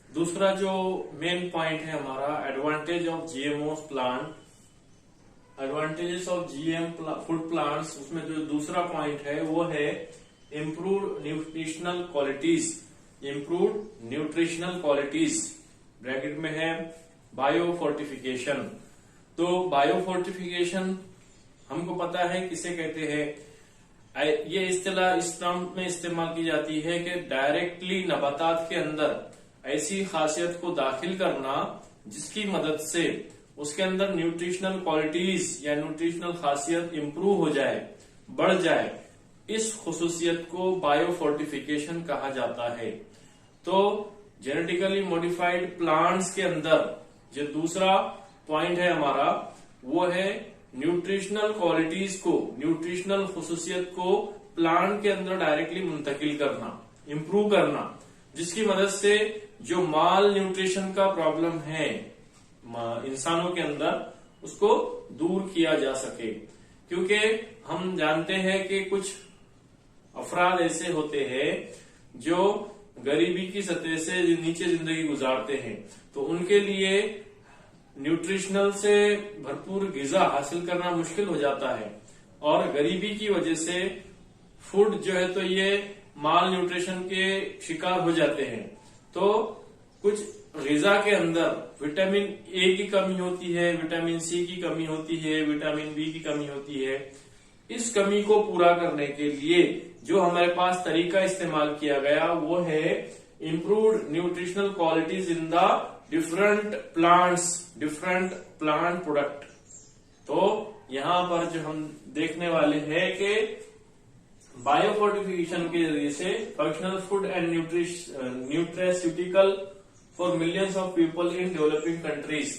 दूसरा जो main point है हमारा, advantage of GMO plant, advantages of GM food plants, उसमें जो दूसरा पॉइंट है वो है improved nutritional qualities, improved nutritional qualities, bracket में है बायो फोर्टिफिकेशन। तो बायो फोर्टिफिकेशन हमको पता है किसे कहते हैं, ये इस्तेलाह इस टर्म में इस्तेमाल की जाती है कि डायरेक्टली नबातात के अंदर ऐसी खासियत को दाखिल करना जिसकी मदद से उसके अंदर न्यूट्रिशनल क्वालिटीज या न्यूट्रिशनल खासियत इंप्रूव हो जाए, बढ़ जाए, इस खुसूसियत को बायो फोर्टिफिकेशन कहा जाता है। तो जेनेटिकली मॉडिफाइड प्लांट्स के अंदर जो दूसरा पॉइंट है हमारा वो है न्यूट्रिशनल क्वालिटीज को, न्यूट्रिशनल खुसूसियत को प्लांट के अंदर डायरेक्टली मुंतकिल करना, इंप्रूव करना, जिसकी मदद से जो माल न्यूट्रिशन का प्रॉब्लम है इंसानों के अंदर उसको दूर किया जा सके। क्योंकि हम जानते हैं कि कुछ अफराद ऐसे होते हैं जो गरीबी की सतह से नीचे जिंदगी गुजारते हैं, तो उनके लिए न्यूट्रिशनल से भरपूर गिजा हासिल करना मुश्किल हो जाता है और गरीबी की वजह से फूड जो है तो ये माल न्यूट्रिशन के शिकार हो जाते हैं। तो कुछ गिजा के अंदर विटामिन ए की कमी होती है, विटामिन सी की कमी होती है, विटामिन बी की कमी होती है। इस कमी को पूरा करने के लिए जो हमारे पास तरीका इस्तेमाल किया गया वो है improved nutritional qualities in the different plants, different plant product. तो यहां पर जो हम देखने वाले हैं कि बायोफोर्टिफिकेशन के जरिए से functional food and nutraceutical for millions of people in developing countries.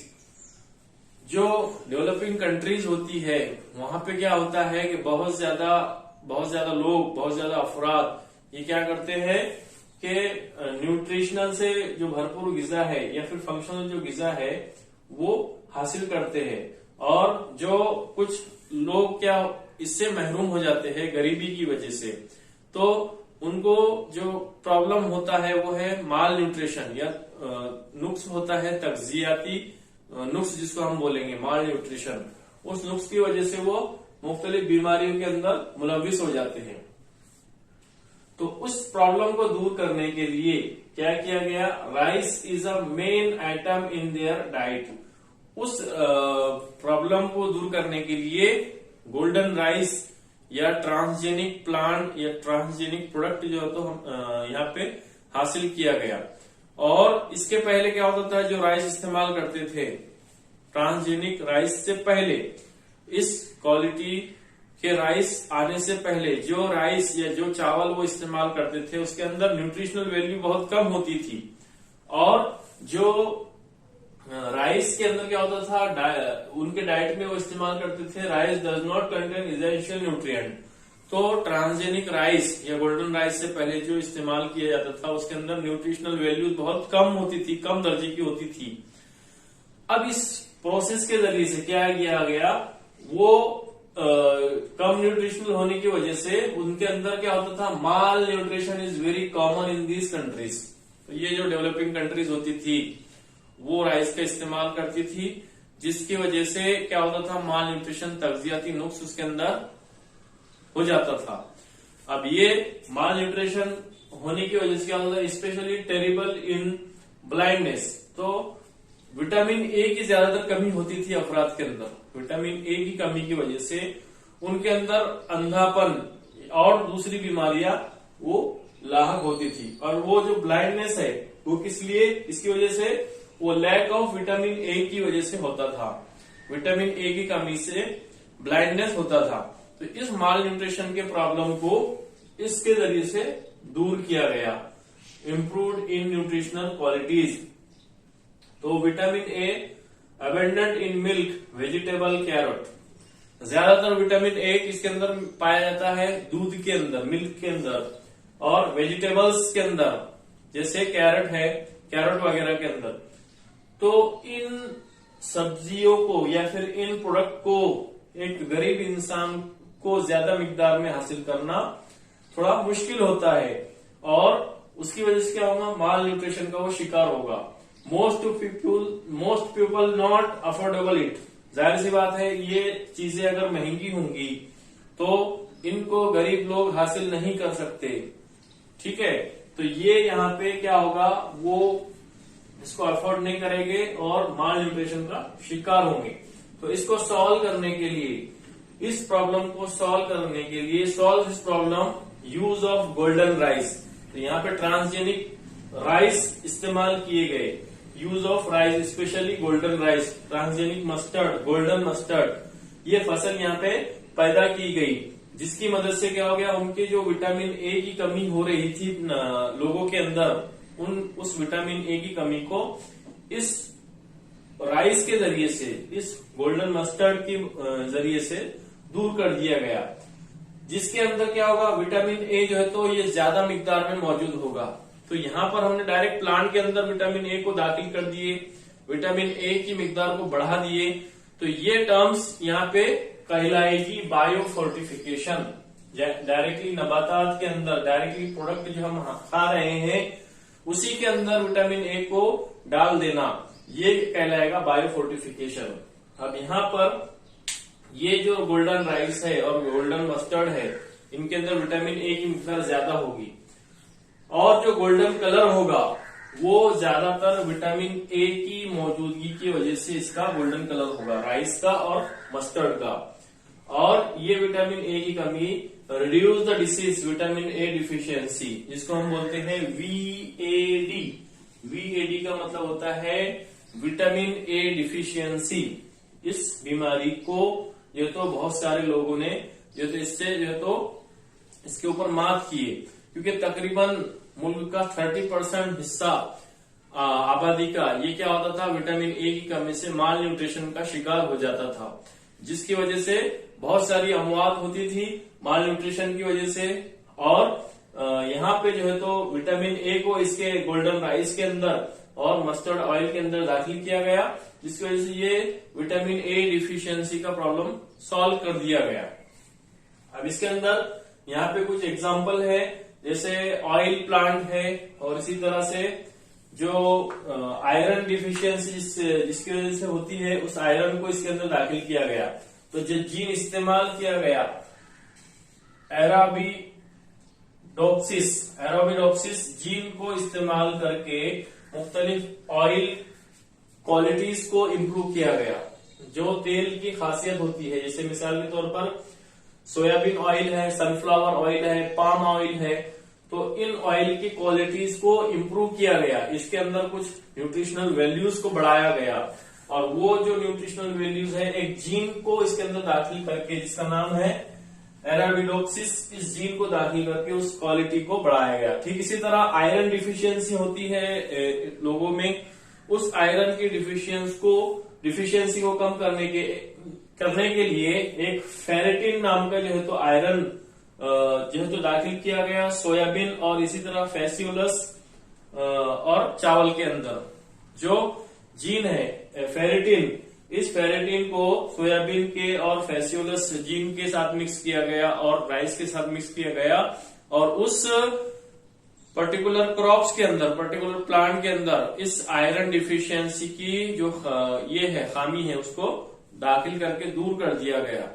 जो डेवलपिंग कंट्रीज होती है वहां पे क्या होता है कि बहुत ज्यादा लोग, बहुत ज्यादा अफराद ये क्या करते हैं कि न्यूट्रिशनल से जो भरपूर गिजा है या फिर फंक्शनल जो गिजा है वो हासिल करते हैं, और जो कुछ लोग क्या इससे महरूम हो जाते हैं गरीबी की वजह से। तो उनको जो प्रॉब्लम होता है वो है माल न्यूट्रिशन या नुक्स होता है तगजियाती नुक्स, जिसको हम बोलेंगे माल न्यूट्रिशन। उस नुक्स की वजह से वो मुख्तलिफ बीमारियों के अंदर मुलविस हो जाते हैं। तो उस प्रॉब्लम को दूर करने के लिए क्या किया गया, rice is a main item in their diet. उस प्रॉब्लम को दूर करने के लिए गोल्डन राइस या ट्रांसजेनिक प्लांट या ट्रांसजेनिक प्रोडक्ट जो है तो हम यहाँ पे हासिल किया गया। और इसके पहले क्या होता था, जो राइस इस्तेमाल करते थे ट्रांसजेनिक राइस से पहले, इस क्वालिटी के राइस आने से पहले जो राइस या जो चावल वो इस्तेमाल करते थे उसके अंदर न्यूट्रिशनल वैल्यू बहुत कम होती थी। और जो राइस के अंदर क्या होता था, उनके डाइट में वो इस्तेमाल करते थे rice does not contain essential nutrient. तो ट्रांसजेनिक राइस या गोल्डन राइस से पहले जो इस्तेमाल किया जाता था उसके अंदर न्यूट्रिशनल वैल्यू बहुत कम होती थी, कम दर्जे की होती थी। अब इस प्रोसेस के जरिए से क्या किया गया, वो कम न्यूट्रिशनल होने की वजह से उनके अंदर क्या होता था, malnutrition is very common in these countries. तो ये जो डेवलपिंग कंट्रीज होती थी वो राइस का इस्तेमाल करती थी, जिसकी वजह से क्या होता था, माल न्यूट्रिशन तगजियाती नुक्स उसके अंदर हो जाता था। अब ये माल न्यूट्रिशन होने की वजह से क्या होता है, स्पेशली टेरिबल इन ब्लाइंडनेस। तो विटामिन ए की ज्यादातर कमी होती थी अफराद के अंदर। विटामिन ए की कमी की वजह से उनके अंदर अंधापन और दूसरी बीमारियां वो लाहक होती थी। और वो जो ब्लाइंडनेस है वो किस लिए, इसकी वजह से वो लैक ऑफ विटामिन ए की वजह से होता था। विटामिन ए की कमी से ब्लाइंडनेस होता था। तो इस माल न्यूट्रिशन के प्रॉब्लम को इसके जरिए से दूर किया गया, इम्प्रूव्ड इन न्यूट्रिशनल क्वालिटीज। तो vitamin A abundant in milk, vegetable, carrot. ज्यादातर विटामिन ए किसके अंदर पाया जाता है, दूध के अंदर, मिल्क के अंदर और वेजिटेबल्स के अंदर, जैसे कैरेट है, कैरेट वगैरह के अंदर। तो इन सब्जियों को या फिर इन प्रोडक्ट को एक गरीब इंसान को ज्यादा मिकदार में हासिल करना थोड़ा मुश्किल होता है, और उसकी वजह से क्या होगा, माल न्यूट्रिशन का वो शिकार होगा। Most people not affordable it, जाहिर सी बात है ये चीजें अगर महंगी होंगी तो इनको गरीब लोग हासिल नहीं कर सकते, ठीक है। तो ये यहाँ पे क्या होगा, वो इसको अफोर्ड नहीं करेंगे और माल न्यूट्रिशन का शिकार होंगे। तो इसको सॉल्व करने के लिए, इस प्रॉब्लम को सॉल्व करने के लिए, solve this problem use of golden rice. तो यहाँ पे ट्रांसजेनिक राइस इस्तेमाल किए गए, use of rice specially golden rice, transgenic mustard, golden mustard, ये फसल यहाँ पे पैदा की गई, जिसकी मदद से क्या हो गया, उनके जो विटामिन ए की कमी हो रही थी लोगों के अंदर, उस विटामिन ए की कमी को इस राइस के जरिए से, इस गोल्डन मस्टर्ड के जरिए से दूर कर दिया गया, जिसके अंदर क्या होगा, विटामिन ए जो है तो ये ज्यादा मिकदार में मौजूद होगा। तो यहाँ पर हमने डायरेक्ट प्लांट के अंदर विटामिन ए को दाखिल कर दिए, विटामिन ए की मिकदार को बढ़ा दिए। तो ये टर्म्स यहाँ पे कहलाएगी बायो फोर्टिफिकेशन। डायरेक्टली नबातात के अंदर, डायरेक्टली प्रोडक्ट जो हम खा रहे हैं उसी के अंदर विटामिन ए को डाल देना, ये कहलाएगा बायो फोर्टिफिकेशन। अब यहाँ पर ये जो गोल्डन राइस है और गोल्डन मस्टर्ड है, इनके अंदर विटामिन ए की मिकदार ज्यादा होगी और जो गोल्डन कलर होगा वो ज्यादातर विटामिन ए की मौजूदगी की वजह से इसका गोल्डन कलर होगा, राइस का और मस्टर्ड का। और ये विटामिन ए की कमी reduce the disease vitamin A deficiency, जिसको हम बोलते हैं VAD। VAD का मतलब होता है विटामिन ए डिफिशियंसी। इस बीमारी को ये तो बहुत सारे लोगों ने जो तो इससे जो तो इसके ऊपर मात किए, क्योंकि तकरीबन मुल्क का 30% हिस्सा आबादी का ये क्या होता था, विटामिन ए की कमी से माल न्यूट्रिशन का शिकार हो जाता था, जिसकी वजह से बहुत सारी अमवात होती थी माल न्यूट्रिशन की वजह से। और यहाँ पे जो है तो विटामिन ए को इसके गोल्डन राइस के अंदर और मस्टर्ड ऑयल के अंदर दाखिल किया गया, जिसकी वजह से ये विटामिन ए डिफिशियंसी का प्रॉब्लम सॉल्व कर दिया गया। अब इसके अंदर यहाँ पे कुछ एग्जाम्पल है, जैसे ऑयल प्लांट है, और इसी तरह से जो आयरन डिफिशियंसी जिसकी वजह से होती है, उस आयरन को इसके अंदर दाखिल किया गया। तो जो जीन इस्तेमाल किया गया एराबिडोप्सिस जीन को इस्तेमाल करके मुख्तलिफ ऑयल क्वालिटीज को इम्प्रूव किया गया। जो तेल की खासियत होती है, जैसे मिसाल के तौर पर सोयाबीन ऑयल है, सनफ्लावर ऑयल है, पाम ऑयल है, तो इन ऑयल की क्वालिटीज को इम्प्रूव किया गया, इसके अंदर कुछ न्यूट्रिशनल वैल्यूज को बढ़ाया गया, और वो जो न्यूट्रिशनल वैल्यूज है एक जीन को इसके अंदर दाखिल करके, जिसका नाम है एराबिडोप्सिस, इस जीन को दाखिल करके उस क्वालिटी को बढ़ाया गया। ठीक इसी तरह आयरन डिफिशियंसी होती है लोगों में, उस आयरन की डिफिशियंसी को कम करने के लिए एक फेरेटिन नाम का जो है तो आयरन जो है तो दाखिल किया गया सोयाबीन और इसी तरह फैसियोलस और चावल के अंदर। जो जीन है फेरेटिन, इस फेरेटिन को सोयाबीन के और फैसियोलस जीन के साथ मिक्स किया गया और राइस के साथ मिक्स किया गया, और उस पर्टिकुलर क्रॉप्स के अंदर, पर्टिकुलर प्लांट के अंदर इस आयरन डिफिशियंसी की जो ये है खामी है, उसको दाखिल करके दूर कर दिया गया।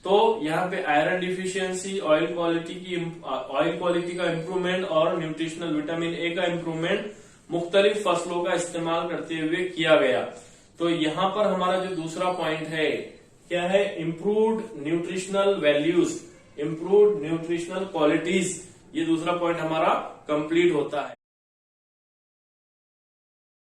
तो यहाँ पे आयरन डिफिशियंसी, ऑयल क्वालिटी का इम्प्रूवमेंट और न्यूट्रिशनल विटामिन ए का इम्प्रूवमेंट मुख्तलिफ फसलों का इस्तेमाल करते हुए किया गया। तो यहाँ पर हमारा जो दूसरा पॉइंट है क्या है, improved nutritional values, improved nutritional qualities, ये दूसरा पॉइंट हमारा कंप्लीट होता है।